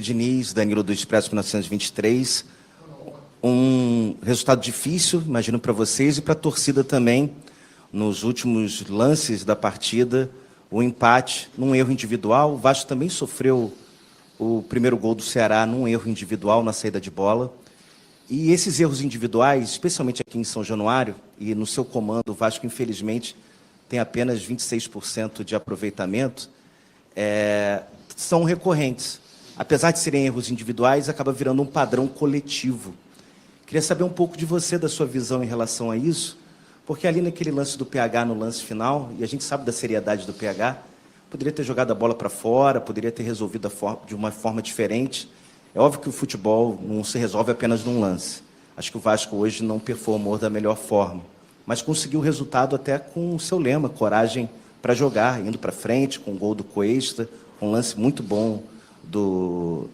Diniz, Danilo do Expresso 1923. Um resultado difícil, imagino, para vocês e para a torcida também. Nos últimos lances da partida, o empate num erro individual. O Vasco também sofreu o primeiro gol do Ceará num erro individual na saída de bola. E esses erros individuais, especialmente aqui em São Januário, e no seu comando, o Vasco, infelizmente, tem apenas 26% de aproveitamento, são recorrentes. Apesar de serem erros individuais, acaba virando um padrão coletivo. Queria saber um pouco de você, da sua visão em relação a isso, porque ali naquele lance do PH, no lance final, e a gente sabe da seriedade do PH, poderia ter jogado a bola para fora, poderia ter resolvido de uma forma diferente. É óbvio que o futebol não se resolve apenas num lance. Acho que o Vasco hoje não performou da melhor forma, mas conseguiu o resultado até com o seu lema, coragem para jogar, indo para frente, com o gol do Cuesta, um lance muito bom do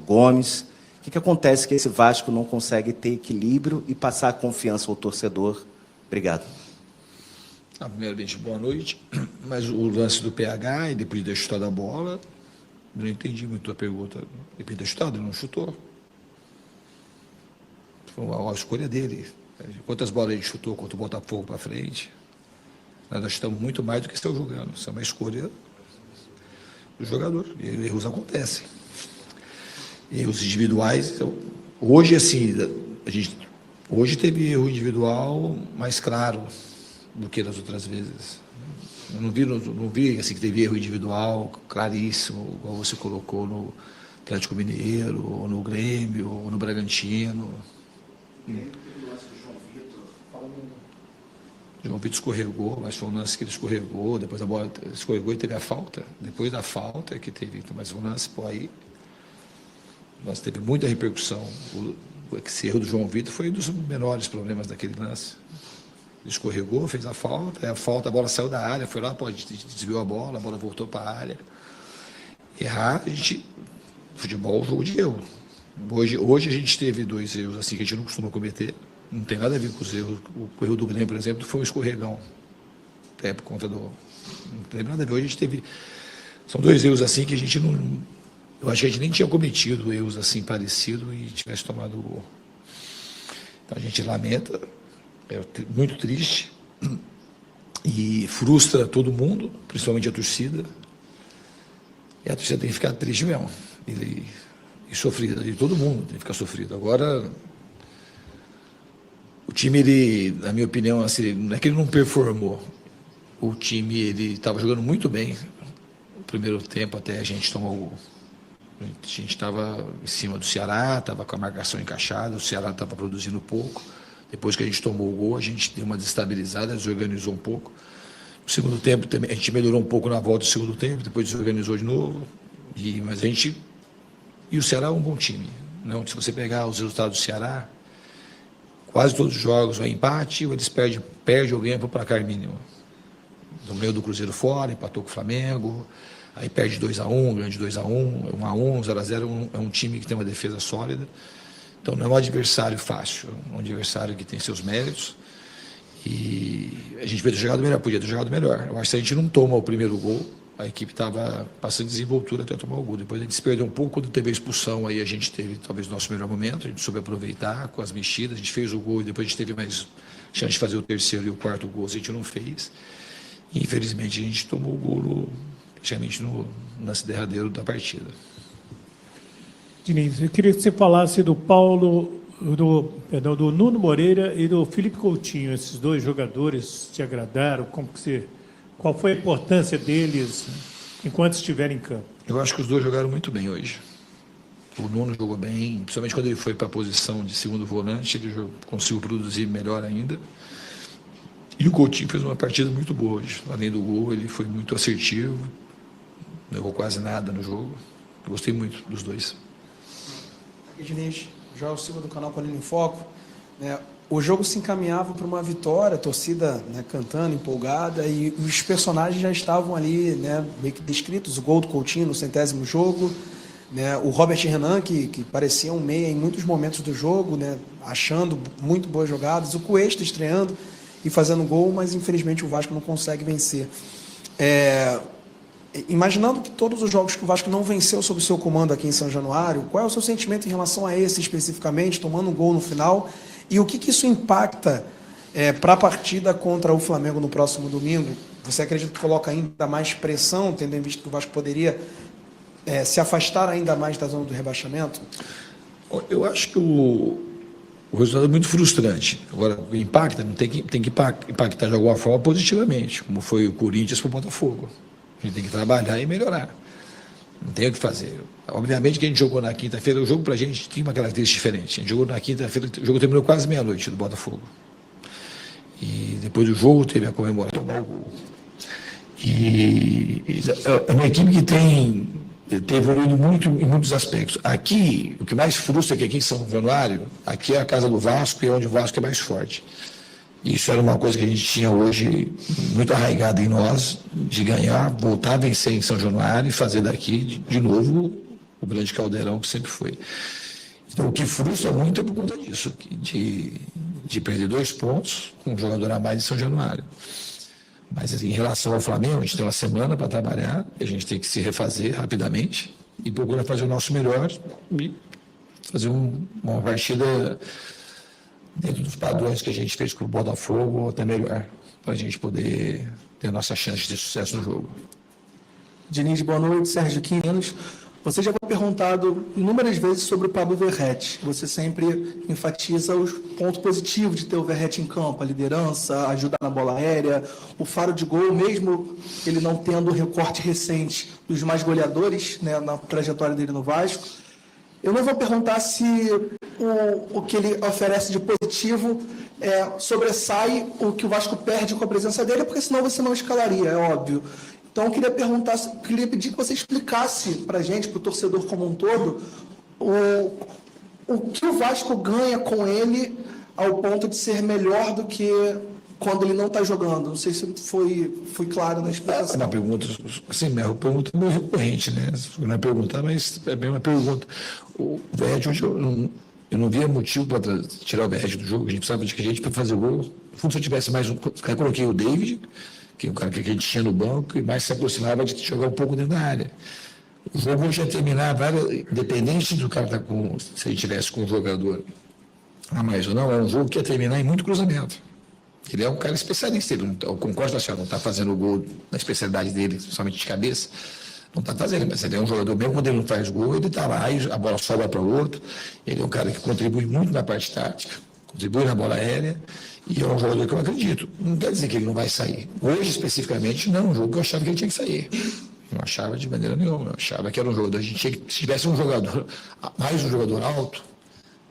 Gomes. O que acontece que esse Vasco não consegue ter equilíbrio e passar a confiança ao torcedor? Obrigado. Primeiramente, boa noite. Mas o lance do PH e depois de ter chutado a bola, não entendi muito a pergunta. Depois de ter chutado, ele não chutou. Foi a escolha dele. Quantas bolas ele chutou contra o Botafogo para frente? Nós chutamos muito mais do que estão jogando. Isso é uma escolha do jogador. E erros acontecem. Erros individuais. Hoje, assim, hoje teve erro individual mais claro do que nas outras vezes. Eu não vi assim, que teve erro individual claríssimo, igual você colocou no Atlético Mineiro, ou no Grêmio, ou no Bragantino. João Vitor escorregou, mas foi um lance que ele escorregou, depois a bola escorregou e teve a falta. Depois da falta que teve, mas um lance, aí nós teve muita repercussão. Esse erro do João Vitor foi um dos menores problemas daquele lance. Ele escorregou, fez a falta, a bola saiu da área, foi lá, desviou a bola voltou para a área. Errar, futebol é um jogo de erro. Hoje a gente teve dois erros assim que a gente não costuma cometer, não tem nada a ver com os erros. O erro do Grêmio, por exemplo, foi um escorregão, até por conta do... Não tem nada a ver. Hoje a gente teve... São dois erros assim que a gente não... Eu acho que a gente nem tinha cometido erros assim parecidos e tivesse tomado o gol. Então a gente lamenta, é muito triste e frustra todo mundo, principalmente a torcida. E a torcida tem que ficar triste mesmo e sofrida, e todo mundo tem que ficar sofrido. Agora, o time, ele, na minha opinião, assim, não é que ele não performou. O time, ele estava jogando muito bem no primeiro tempo até a gente tomar o gol. A gente estava em cima do Ceará, estava com a marcação encaixada, o Ceará estava produzindo pouco. Depois que a gente tomou o gol, a gente deu uma desestabilizada, desorganizou um pouco. No segundo tempo, a gente melhorou um pouco na volta do segundo tempo, depois desorganizou de novo. Mas a gente... E o Ceará é um bom time. Não, se você pegar os resultados do Ceará, quase todos os jogos ou empate, ou eles perdem ou ganham para o placar mínimo. No meio do Cruzeiro fora, empatou com o Flamengo, aí perde 2-1, ganha de 2-1, 1-1, 0-0, é um time que tem uma defesa sólida. Então não é um adversário fácil, é um adversário que tem seus méritos. E a gente podia ter jogado melhor, podia ter jogado melhor. Eu acho que se a gente não toma o primeiro gol, a equipe estava passando desenvoltura até tomar o gol. Depois a gente se perdeu um pouco, quando teve a expulsão, aí a gente teve talvez o nosso melhor momento, a gente soube aproveitar com as mexidas, a gente fez o gol e depois a gente teve mais chance de fazer o terceiro e o quarto gol, a gente não fez. E infelizmente a gente tomou o gol praticamente no lance derradeiro da partida. Diniz, eu queria que você falasse do do Nuno Moreira e do Felipe Coutinho. Esses dois jogadores te agradaram? Qual foi a importância deles enquanto estiverem em campo? Eu acho que os dois jogaram muito bem hoje. O Nuno jogou bem, principalmente quando ele foi para a posição de segundo volante, ele conseguiu produzir melhor ainda. E o Coutinho fez uma partida muito boa hoje. Além do gol, ele foi muito assertivo, não errou quase nada no jogo. Eu gostei muito dos dois. Aqui, Diniz, Joel Silva do canal Colina em Foco. O jogo se encaminhava para uma vitória, a torcida cantando, empolgada, e os personagens já estavam ali meio que descritos. O gol do Coutinho no 100º jogo, o Robert Renan, que parecia um meia em muitos momentos do jogo, achando muito boas jogadas, o Cuesta estreando e fazendo gol, mas infelizmente o Vasco não consegue vencer. Imaginando que todos os jogos que o Vasco não venceu sob o seu comando aqui em São Januário, qual é o seu sentimento em relação a esse especificamente, tomando um gol no final? E o que isso impacta para a partida contra o Flamengo no próximo domingo? Você acredita que coloca ainda mais pressão, tendo em vista que o Vasco poderia se afastar ainda mais da zona do rebaixamento? Eu acho que o resultado é muito frustrante. Agora, impacta, não tem que impactar de alguma forma positivamente, como foi o Corinthians para o Botafogo. A gente tem que trabalhar e melhorar. Não tem o que fazer. Obviamente que a gente jogou na quinta-feira, o jogo para a gente tinha uma característica diferente. A gente jogou na quinta-feira, o jogo terminou quase meia-noite do Botafogo. E depois do jogo teve a comemoração. E é uma equipe que tem evoluído muito em muitos aspectos. Aqui, o que mais frustra é que aqui em São Januário, aqui é a casa do Vasco e é onde o Vasco é mais forte. Isso era uma coisa que a gente tinha hoje muito arraigada em nós, de ganhar, voltar a vencer em São Januário e fazer daqui, de novo, o grande caldeirão que sempre foi. Então, o que frustra muito é por conta disso, de perder 2 pontos com um jogador a mais em São Januário. Mas, assim, em relação ao Flamengo, a gente tem uma semana para trabalhar, a gente tem que se refazer rapidamente e procurar fazer o nosso melhor e fazer uma partida dentro dos padrões que a gente fez com o Botafogo, ou até melhor, para a gente poder ter a nossa chance de sucesso no jogo. Diniz, boa noite. Sérgio Quinos. Você já foi perguntado inúmeras vezes sobre o Pablo Verratti. Você sempre enfatiza os pontos positivos de ter o Verratti em campo, a liderança, a ajuda na bola aérea, o faro de gol, mesmo ele não tendo o recorte recente dos mais goleadores, né, na trajetória dele no Vasco. Eu não vou perguntar se o que ele oferece de positivo sobressai o que o Vasco perde com a presença dele, porque senão você não escalaria, é óbvio. Então, eu queria pedir que você explicasse para a gente, para o torcedor como um todo, o que o Vasco ganha com ele ao ponto de ser melhor do que quando ele não está jogando. Não sei se fui claro na explicação. É uma pergunta, assim, uma pergunta meio recorrente, né? Não é perguntar, mas é bem uma pergunta. O Verratti, hoje eu não via motivo para tirar o Verratti do jogo. A gente precisava de gente para fazer o gol. Se eu tivesse mais um, eu coloquei o David, que é o cara que a gente tinha no banco, e mais se aproximava de jogar um pouco dentro da área. O jogo hoje ia terminar, independente do cara se ele tivesse com um jogador a mais ou não, é um jogo que ia terminar em muito cruzamento. Ele é um cara especialista, eu concordo, assim, não está fazendo o gol na especialidade dele, somente de cabeça, não está fazendo, mas ele é um jogador, mesmo quando ele não faz gol, ele está lá e a bola sobra para o outro. Ele é um cara que contribui muito na parte tática, contribui na bola aérea, e é um jogador que eu acredito. Não quer dizer que ele não vai sair. Hoje, especificamente, não é um jogo que eu achava que ele tinha que sair. Não achava de maneira nenhuma. Eu achava que era um jogador. A gente tinha que, se tivesse um jogador, mais um jogador alto,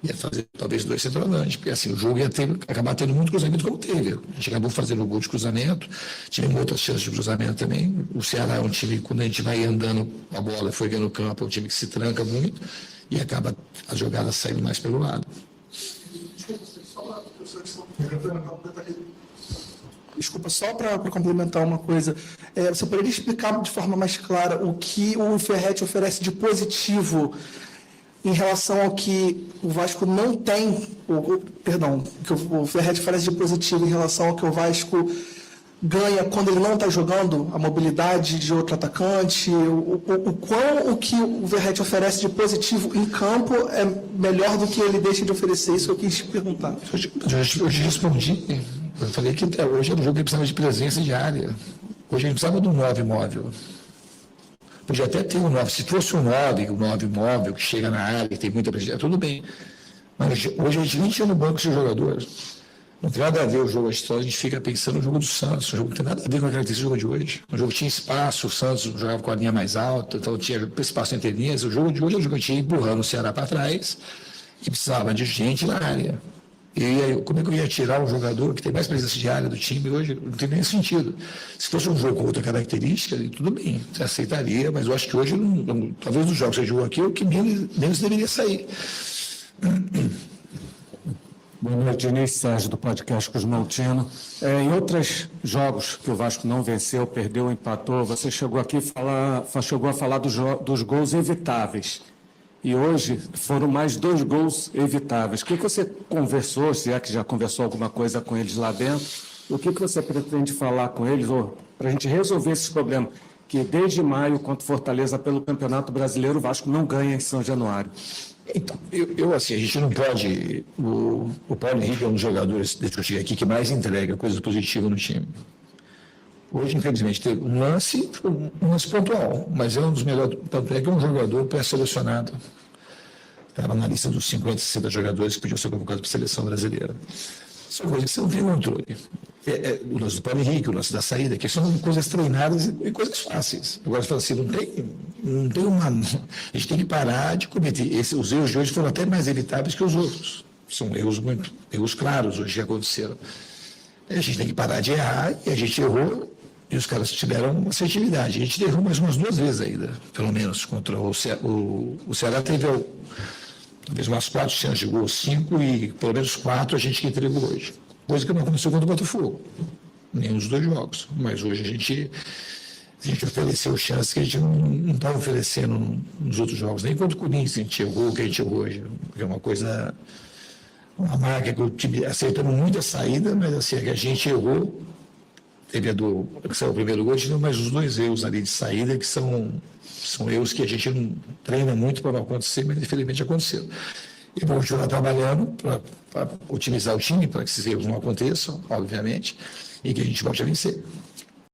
ia fazer talvez 2 centroavantes, porque assim, o jogo ia acabar tendo muito cruzamento como teve. A gente acabou fazendo um gol de cruzamento, tivemos outras chances de cruzamento também. O Ceará é um time, quando a gente vai andando a bola, foi ganhando o campo, é um time que se tranca muito e acaba as jogadas saindo mais pelo lado. Desculpa, só para complementar uma coisa. Você poderia explicar de forma mais clara o que o Verratti oferece de positivo em relação ao que o Vasco não tem, que o Verratti oferece de positivo em relação ao que o Vasco ganha quando ele não está jogando, a mobilidade de outro atacante, o que o Verratti oferece de positivo em campo é melhor do que ele deixa de oferecer? Isso eu quis perguntar. Eu respondi, eu falei que até hoje era um jogo que precisava de presença diária. Hoje a gente precisava de um 9 móvel. Podia até ter um 9, se fosse um 9 móvel, que chega na área, que tem muita presença, tudo bem. Mas hoje a gente nem tinha no banco esse jogador. Não tem nada a ver o jogo, a gente fica pensando no jogo do Santos, o jogo não tem nada a ver com a característica do jogo de hoje. O jogo tinha espaço, o Santos jogava com a linha mais alta, então tinha espaço entre linhas. O jogo de hoje é o jogo que tinha empurrando o Ceará para trás e precisava de gente na área. E aí, como é que eu ia tirar um jogador que tem mais presença de área do time hoje? Não tem nem sentido. Se fosse um jogo com outra característica, tudo bem, você aceitaria, mas eu acho que hoje, talvez nos jogos que você jogou aqui, é o que menos deveria sair. Boa noite, Diniz, Sérgio, do podcast Cosmaltino. Em outros jogos que o Vasco não venceu, perdeu, empatou, você chegou aqui chegou a falar dos gols evitáveis. E hoje foram mais 2 gols evitáveis. O que você conversou, se é que já conversou alguma coisa com eles lá dentro? O que você pretende falar com eles para a gente resolver esses problemas? que desde maio, contra o Fortaleza pelo Campeonato Brasileiro, o Vasco não ganha em São Januário. Então, assim, a gente não pode... O Paulo Henrique é um dos jogadores, desde que eu cheguei aqui, que mais entrega coisa positiva no time. Hoje, infelizmente, teve um lance pontual, mas é um dos melhores, tanto é que é um jogador pré-selecionado. Estava na lista dos 50, 60 jogadores que podiam ser convocados para a seleção brasileira. São coisas que você não tem controle. O lance do Paulo Henrique, o lance da saída, que são coisas treinadas e coisas fáceis. Agora, você fala assim, não tem uma... A gente tem que parar de cometer. Os erros de hoje foram até mais evitáveis que os outros. São erros claros hoje que aconteceram. A gente tem que parar de errar, e a gente errou, e os caras tiveram uma assertividade. A gente errou mais umas 2 vezes ainda, pelo menos, contra o Ceará. O Ceará teve talvez umas 4 chances de gol, 5, e pelo menos 4 a gente que entregou hoje. Coisa que não aconteceu contra o Botafogo, nem nos 2 jogos. Mas hoje a gente ofereceu chances que a gente não estava oferecendo nos outros jogos. Nem contra o Corinthians a gente errou o que a gente errou hoje. É uma coisa... Uma marca que o time acertando muita saída, mas assim, a gente errou. Teve que saiu o primeiro gol, mas os 2 erros ali de saída que são erros que a gente não treina muito para não acontecer, mas infelizmente aconteceram. E vamos continuar trabalhando para otimizar o time, para que esses erros não aconteçam, obviamente, e que a gente volte a vencer.